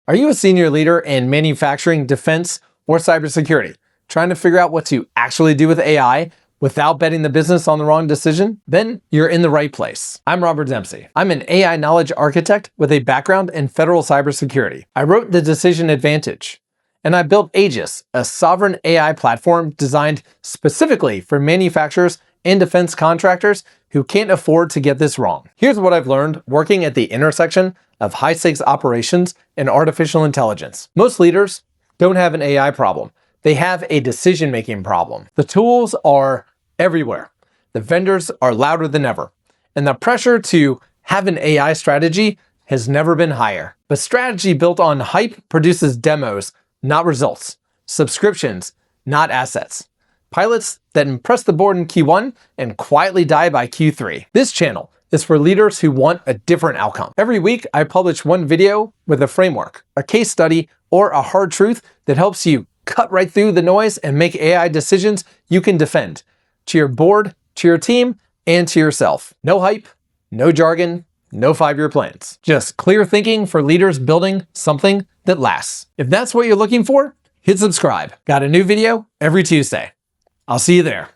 Are you a senior leader in manufacturing, defense, or cybersecurity, trying to figure out what to actually do with AI without betting the business on the wrong decision? Then you're in the right place. I'm Robert Dempsey. I'm an AI knowledge architect with a background in federal cybersecurity. I wrote The Decision Advantage, and I built AEGIS, a sovereign AI platform designed specifically for manufacturers and defense contractors who can't afford to get this wrong. Here's what I've learned working at the intersection of high-stakes operations and artificial intelligence. Most leaders don't have an AI problem. They have a decision-making problem. The tools are everywhere. The vendors are louder than ever. And the pressure to have an AI strategy has never been higher. But strategy built on hype produces demos, not results. Subscriptions, not assets. Pilots that impress the board in Q1 and quietly die by Q3. This channel is for leaders who want a different outcome. Every week, I publish one video with a framework, a case study, or a hard truth that helps you cut right through the noise and make AI decisions you can defend to your board, to your team, and to yourself. No hype, no jargon, no 5-year plans. Just clear thinking for leaders building something that lasts. If that's what you're looking for, hit subscribe. Got a new video every Tuesday. I'll see you there.